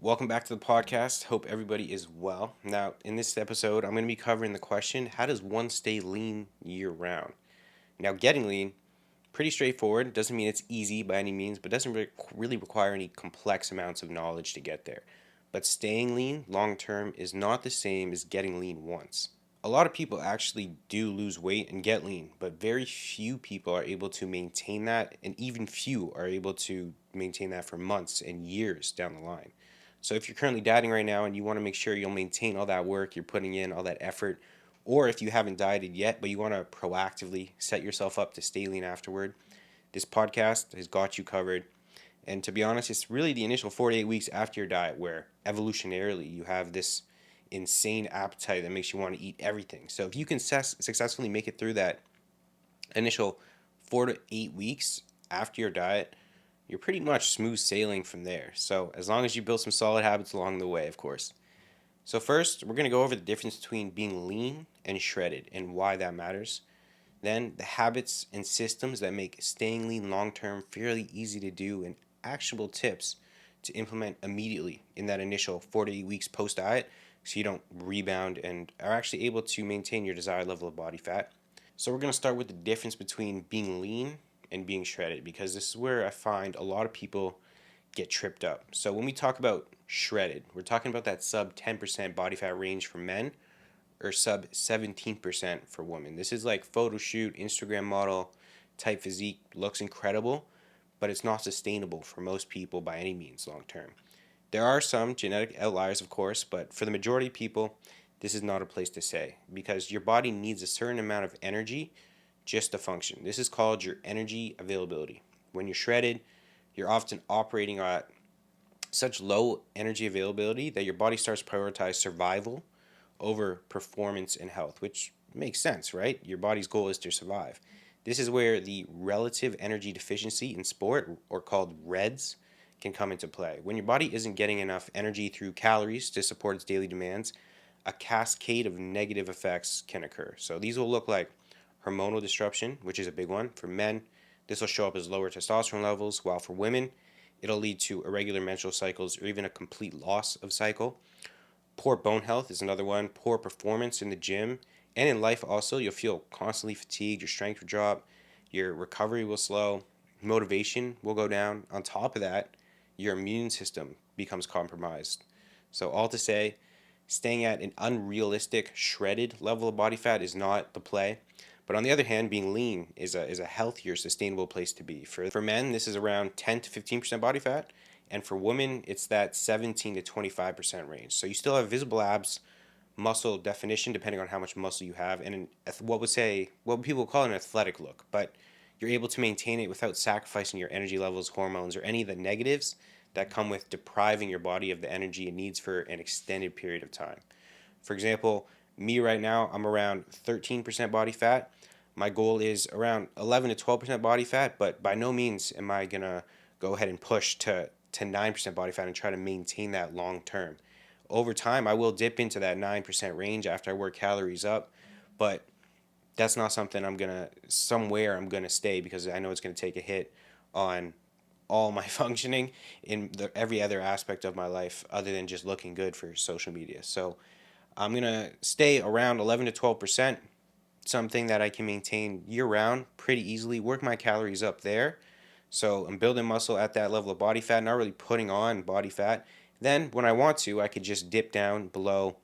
Welcome back to the podcast. Hope everybody is well. Now, in this episode, I'm going to be covering the question, how does one stay lean year round? Now, getting lean, pretty straightforward. Doesn't mean it's easy by any means, but doesn't really require any complex amounts of knowledge to get there. But staying lean long term is not the same as getting lean once. A lot of people actually do lose weight and get lean, but very few people are able to maintain that, and even few are able to maintain that for months and years down the line. So if you're currently dieting right now and you want to make sure you'll maintain all that work you're putting in, all that effort, or if you haven't dieted yet, but you want to proactively set yourself up to stay lean afterward, this podcast has got you covered. And to be honest, it's really the initial 4 to 8 weeks after your diet where evolutionarily you have this insane appetite that makes you want to eat everything. So if you can successfully make it through that initial 4 to 8 weeks after your diet, you're pretty much smooth sailing from there. So as long as you build some solid habits along the way, of course. So first, we're going to go over the difference between being lean and shredded and why that matters. Then the habits and systems that make staying lean long term fairly easy to do and actionable tips to implement immediately in that initial 4 to 8 weeks post diet so you don't rebound and are actually able to maintain your desired level of body fat. So we're going to start with the difference between being lean and being shredded because this is where I find a lot of people get tripped up. So when we talk about shredded, we're talking about that sub 10% body fat range for men or sub 17% for women. This is like photo shoot, Instagram model type physique, looks incredible, but it's not sustainable for most people by any means long term. There are some genetic outliers, of course, but for the majority of people, this is not a place to stay because your body needs a certain amount of energy just to function. This is called your energy availability. When you're shredded, you're often operating at such low energy availability that your body starts to prioritize survival over performance and health, which makes sense, right? Your body's goal is to survive. This is where the relative energy deficiency in sport, or called REDS, can come into play. When your body isn't getting enough energy through calories to support its daily demands, a cascade of negative effects can occur. So these will look like hormonal disruption, which is a big one. For men, this will show up as lower testosterone levels, while for women, it'll lead to irregular menstrual cycles or even a complete loss of cycle. Poor bone health is another one. Poor performance in the gym and in life also. You'll feel constantly fatigued. Your strength will drop. Your recovery will slow. Motivation will go down. On top of that, your immune system becomes compromised. So all to say, staying at an unrealistic shredded level of body fat is not the play. But on the other hand, being lean is a healthier, sustainable place to be. For men, this is around 10 to 15% body fat. And for women, it's that 17 to 25% range. So you still have visible abs, muscle definition, depending on how much muscle you have, and what people call an athletic look. But you're able to maintain it without sacrificing your energy levels, hormones, or any of the negatives that come with depriving your body of the energy it needs for an extended period of time. For example, me right now, I'm around 13% body fat. My goal is around 11 to 12% body fat, but by no means am I going to go ahead and push to 9% body fat and try to maintain that long term. Over time, I will dip into that 9% range after I work calories up, but that's not something somewhere I'm going to stay because I know it's going to take a hit on all my functioning in every other aspect of my life other than just looking good for social media. So I'm going to stay around 11 to 12%, something that I can maintain year round pretty easily, work my calories up there. So I'm building muscle at that level of body fat, not really putting on body fat. Then when I want to, I could just dip down below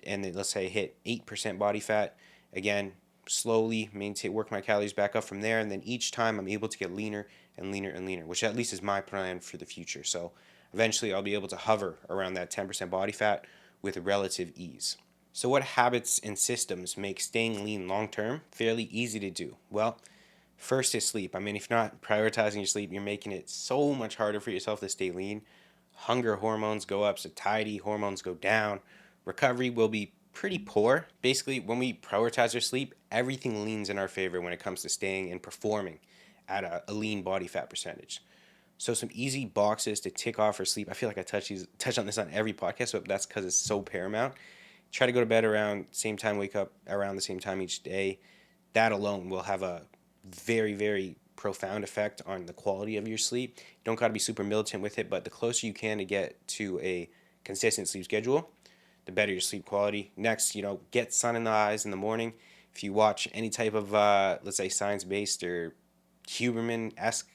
and then let's say hit 8% body fat. Again, slowly maintain, work my calories back up from there. And then each time I'm able to get leaner and leaner and leaner, which at least is my plan for the future. So eventually I'll be able to hover around that 10% body fat with relative ease. So what habits and systems make staying lean long term fairly easy to do? Well, first is sleep. I mean, if you're not prioritizing your sleep, you're making it so much harder for yourself to stay lean. Hunger hormones go up, satiety hormones go down. Recovery will be pretty poor. Basically, when we prioritize our sleep, everything leans in our favor when it comes to staying and performing at a lean body fat percentage. So some easy boxes to tick off for sleep. I feel like I touch on this on every podcast, but that's because it's so paramount. Try to go to bed around same time, wake up around the same time each day. That alone will have a very, very profound effect on the quality of your sleep. You don't got to be super militant with it, but the closer you can to get to a consistent sleep schedule, the better your sleep quality. Next, get sun in the eyes in the morning. If you watch any type of, let's say, science-based or Huberman-esque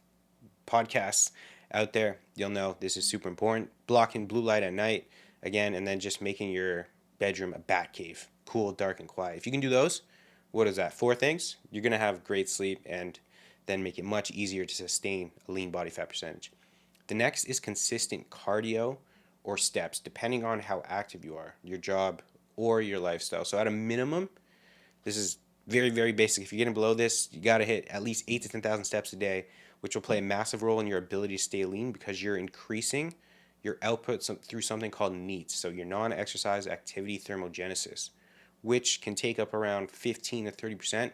podcasts out there, you'll know this is super important. Blocking blue light at night, again, and then just making your bedroom a bat cave, cool, dark, and quiet. If you can do those, what is that? 4 things? You're going to have great sleep and then make it much easier to sustain a lean body fat percentage. The next is consistent cardio or steps, depending on how active you are, your job, or your lifestyle. So at a minimum, this is very, very basic. If you're getting below this, you got to hit at least 8 to 10,000 steps a day, which will play a massive role in your ability to stay lean because you're increasing your output through something called NEATs, so your non-exercise activity thermogenesis, which can take up around 15 to 30%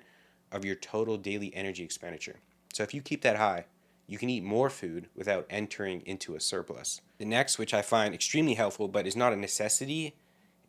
of your total daily energy expenditure. So if you keep that high, you can eat more food without entering into a surplus. The next, which I find extremely helpful but is not a necessity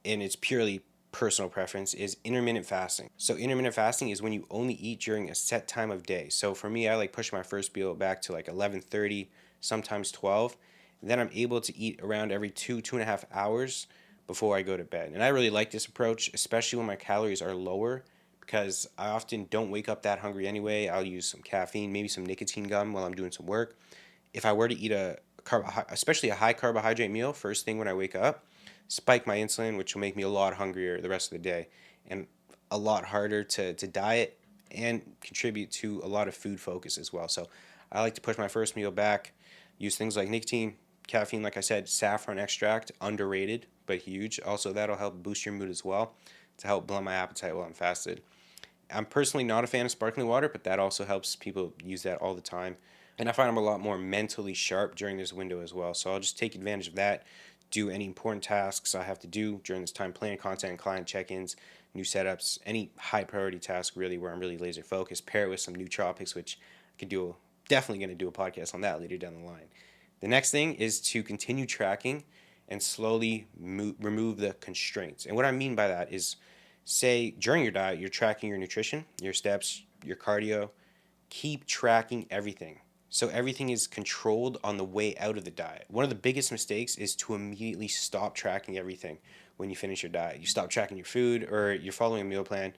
and it's purely personal preference, is intermittent fasting. So intermittent fasting is when you only eat during a set time of day. So for me, I like push my first meal back to like 11:30, sometimes 12. And then I'm able to eat around every 2.5 hours before I go to bed. And I really like this approach, especially when my calories are lower, because I often don't wake up that hungry anyway. I'll use some caffeine, maybe some nicotine gum while I'm doing some work. If I were to eat especially a high carbohydrate meal first thing when I wake up, spike my insulin, which will make me a lot hungrier the rest of the day and a lot harder to diet and contribute to a lot of food focus as well. So I like to push my first meal back, use things like nicotine, caffeine, like I said, saffron extract, underrated but huge. Also, that'll help boost your mood as well to help blunt my appetite while I'm fasted. I'm personally not a fan of sparkling water, but that also helps. People use that all the time. And I find I'm a lot more mentally sharp during this window as well. So I'll just take advantage of that, do any important tasks I have to do during this time, plan content, client check-ins, new setups, any high priority task really where I'm really laser focused, pair it with some nootropics, which I could do, definitely going to do a podcast on that later down the line. The next thing is to continue tracking and slowly remove the constraints. And what I mean by that is, say during your diet, you're tracking your nutrition, your steps, your cardio. Keep tracking everything. So everything is controlled on the way out of the diet. One of the biggest mistakes is to immediately stop tracking everything when you finish your diet. You stop tracking your food or you're following a meal plan.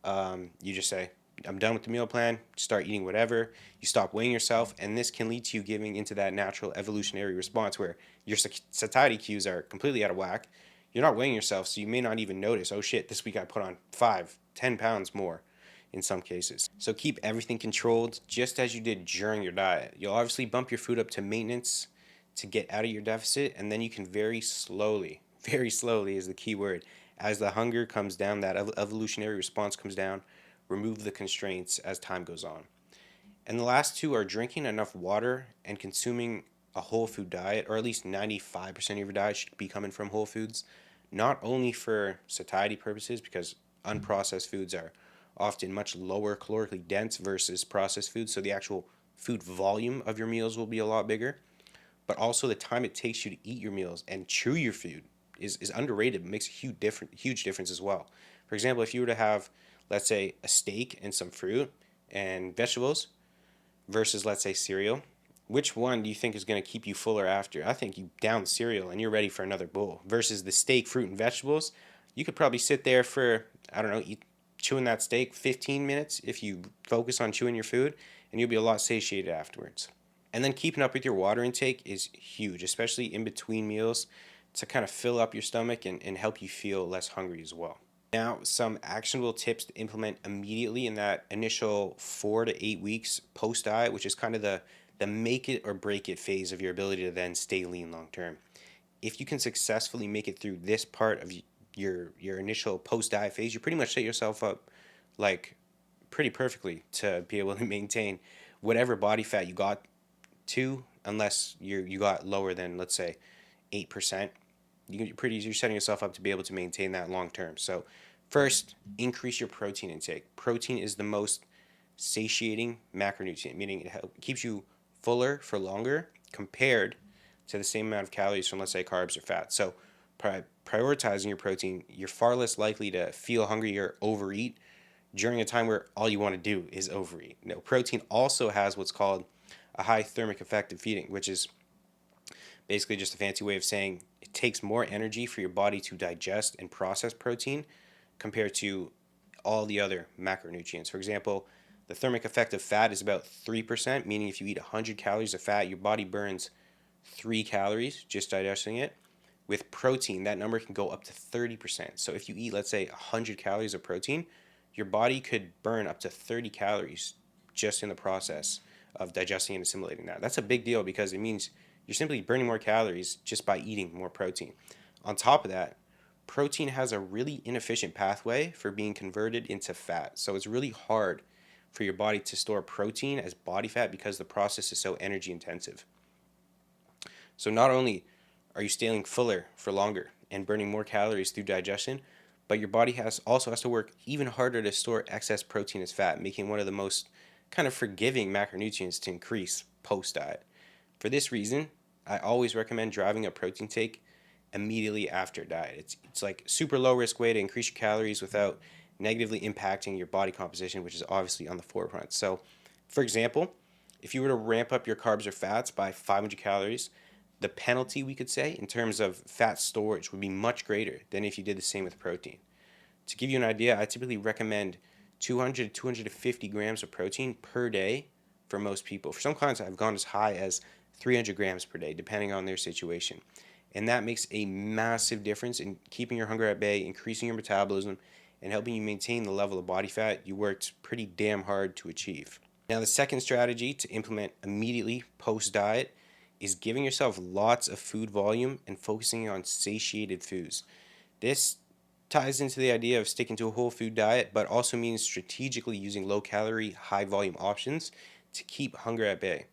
You just say, I'm done with the meal plan, start eating whatever. You stop weighing yourself, and this can lead to you giving into that natural evolutionary response where your satiety cues are completely out of whack. You're not weighing yourself, so you may not even notice, oh shit, this week I put on 5-10 pounds more in some cases. So keep everything controlled just as you did during your diet. You'll obviously bump your food up to maintenance to get out of your deficit, and then you can very slowly is the key word, as the hunger comes down, that evolutionary response comes down, remove the constraints as time goes on. And the last two are drinking enough water and consuming a whole food diet, or at least 95% of your diet should be coming from whole foods, not only for satiety purposes, because unprocessed foods are often much lower calorically dense versus processed foods, so the actual food volume of your meals will be a lot bigger, but also the time it takes you to eat your meals and chew your food is underrated. It makes a huge difference as well. For example, if you were to have, let's say, a steak and some fruit and vegetables versus, let's say, cereal, which one do you think is going to keep you fuller after? I think you down the cereal and you're ready for another bowl. Versus the steak, fruit, and vegetables, you could probably sit there for, I don't know, chewing that steak 15 minutes if you focus on chewing your food, and you'll be a lot satiated afterwards. And then keeping up with your water intake is huge, especially in between meals, to kind of fill up your stomach and help you feel less hungry as well. Now, some actionable tips to implement immediately in that initial 4 to 8 weeks post diet, which is kind of the make it or break it phase of your ability to then stay lean long term. If you can successfully make it through this part of your initial post diet phase, you pretty much set yourself up like pretty perfectly to be able to maintain whatever body fat you got to, unless you got lower than, let's say, 8%. You're setting yourself up to be able to maintain that long term. So first, increase your protein intake. Protein is the most satiating macronutrient, meaning it keeps you fuller for longer compared to the same amount of calories from, let's say, carbs or fat. So prioritizing your protein, you're far less likely to feel hungry or overeat during a time where all you want to do is overeat. Protein also has what's called a high thermic effect of feeding, which is basically just a fancy way of saying it takes more energy for your body to digest and process protein compared to all the other macronutrients. For example, the thermic effect of fat is about 3%, meaning if you eat 100 calories of fat, your body burns 3 calories just digesting it. With protein, that number can go up to 30%. So if you eat, let's say, 100 calories of protein, your body could burn up to 30 calories just in the process of digesting and assimilating that. That's a big deal because it means you're simply burning more calories just by eating more protein. On top of that, protein has a really inefficient pathway for being converted into fat. So it's really hard for your body to store protein as body fat because the process is so energy intensive. So not only are you staying fuller for longer and burning more calories through digestion, but your body also has to work even harder to store excess protein as fat, making one of the most kind of forgiving macronutrients to increase post diet. For this reason, I always recommend driving a protein take immediately after diet. It's like super low risk way to increase your calories without negatively impacting your body composition, which is obviously on the forefront. So, for example, if you were to ramp up your carbs or fats by 500 calories, the penalty, we could say, in terms of fat storage would be much greater than if you did the same with protein. To give you an idea, I typically recommend 200 to 250 grams of protein per day for most people. For some clients, I've gone as high as 300 grams per day, depending on their situation. And that makes a massive difference in keeping your hunger at bay, increasing your metabolism, and helping you maintain the level of body fat you worked pretty damn hard to achieve. Now, the second strategy to implement immediately post diet is giving yourself lots of food volume and focusing on satiated foods. This ties into the idea of sticking to a whole food diet, but also means strategically using low calorie, high volume options to keep hunger at bay.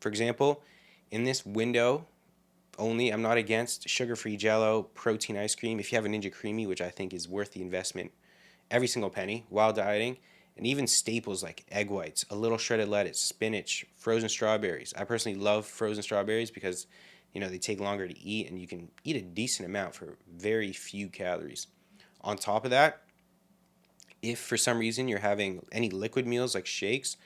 For example, in this window only, I'm not against sugar-free Jello, protein ice cream. If you have a Ninja Creamy, which I think is worth the investment, every single penny while dieting, and even staples like egg whites, a little shredded lettuce, spinach, frozen strawberries. I personally love frozen strawberries because they take longer to eat and you can eat a decent amount for very few calories. On top of that, if for some reason you're having any liquid meals like shakes,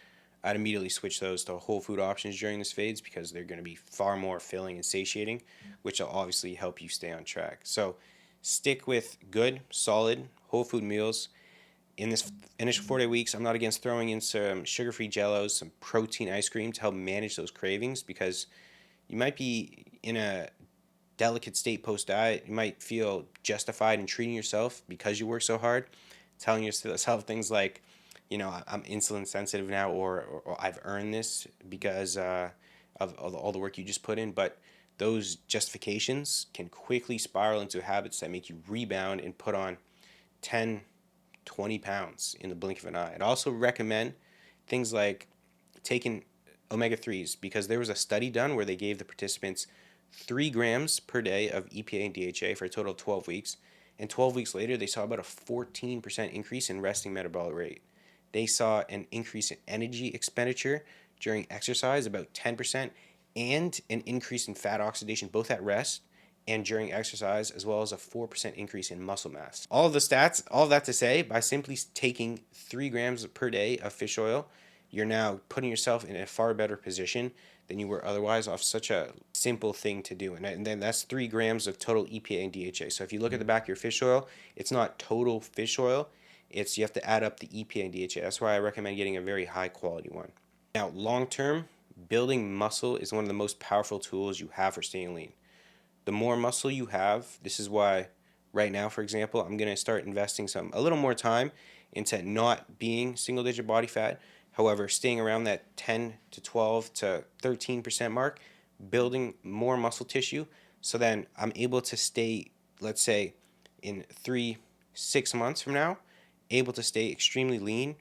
I'd immediately switch those to whole food options during this phase because they're going to be far more filling and satiating, which will obviously help you stay on track. So stick with good, solid, whole food meals. In this initial 4-day weeks, I'm not against throwing in some sugar-free jellos, some protein ice cream to help manage those cravings because you might be in a delicate state post-diet. You might feel justified in treating yourself because you work so hard, telling yourself things like, I'm insulin sensitive now, or I've earned this because of all the work you just put in. But those justifications can quickly spiral into habits that make you rebound and put on 10, 20 pounds in the blink of an eye. I'd also recommend things like taking omega-3s because there was a study done where they gave the participants 3 grams per day of EPA and DHA for a total of 12 weeks. And 12 weeks later, they saw about a 14% increase in resting metabolic rate. They saw an increase in energy expenditure during exercise, about 10%, and an increase in fat oxidation both at rest and during exercise, as well as a 4% increase in muscle mass. All of the stats, all of that to say, by simply taking 3 grams per day of fish oil, you're now putting yourself in a far better position than you were otherwise off such a simple thing to do. And then that's 3 grams of total EPA and DHA. So if you look at the back of your fish oil, it's not total fish oil. You have to add up the EPA and DHA. That's why I recommend getting a very high quality one. Now, long term, building muscle is one of the most powerful tools you have for staying lean. The more muscle you have, this is why right now, for example, I'm going to start investing a little more time into not being single digit body fat. However, staying around that 10 to 12 to 13% mark, building more muscle tissue, so then I'm able to stay, let's say, in 6 months from now, able to stay extremely lean,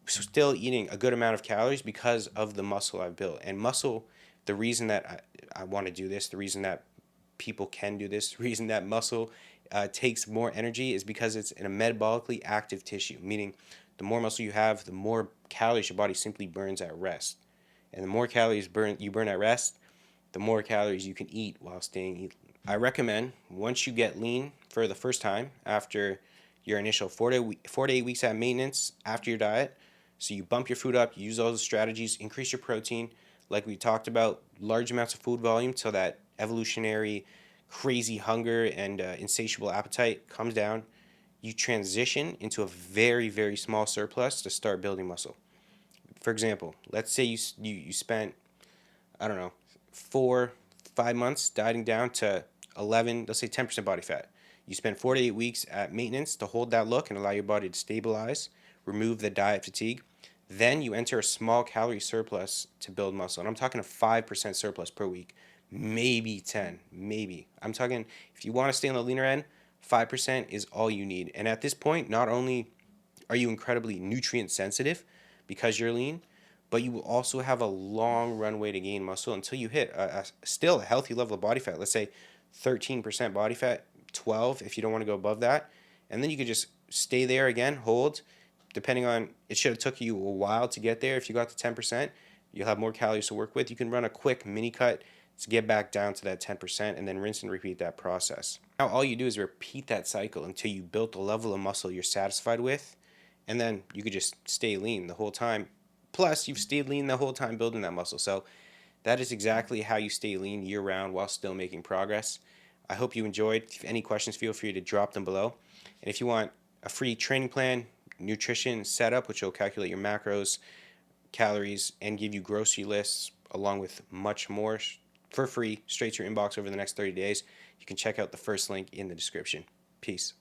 still eating a good amount of calories because of the muscle I've built. And muscle, the reason that I want to do this, the reason that people can do this, the reason that muscle takes more energy is because it's in a metabolically active tissue, meaning the more muscle you have, the more calories your body simply burns at rest. And the more calories you burn at rest, the more calories you can eat while staying lean. I recommend once you get lean for the first time, after your initial 4 to 8 weeks at maintenance after your diet. So you bump your food up, you use all those strategies, increase your protein, like we talked about, large amounts of food volume till that evolutionary crazy hunger and insatiable appetite comes down. You transition into a very, very small surplus to start building muscle. For example, let's say you spent, I don't know, 4 5 months dieting down to 11, let's say 10% body fat. You spend 4 to 8 weeks at maintenance to hold that look and allow your body to stabilize, remove the diet fatigue. Then you enter a small calorie surplus to build muscle. And I'm talking a 5% surplus per week, maybe 10, maybe. I'm talking, if you want to stay on the leaner end, 5% is all you need. And at this point, not only are you incredibly nutrient sensitive because you're lean, but you will also have a long runway to gain muscle until you hit still a healthy level of body fat. Let's say 13% body fat, 12 if you don't want to go above that. And then you could just stay there again, hold. Depending on, it should have took you a while to get there. If you got to 10%, you'll have more calories to work with. You can run a quick mini cut to get back down to that 10% and then rinse and repeat that process. Now all you do is repeat that cycle until you built the level of muscle you're satisfied with, and then you could just stay lean the whole time. Plus, you've stayed lean the whole time building that muscle. So that is exactly how you stay lean year round while still making progress. I hope you enjoyed. If you have any questions, feel free to drop them below. And if you want a free training plan, nutrition setup, which will calculate your macros, calories, and give you grocery lists along with much more for free straight to your inbox over the next 30 days, you can check out the first link in the description. Peace.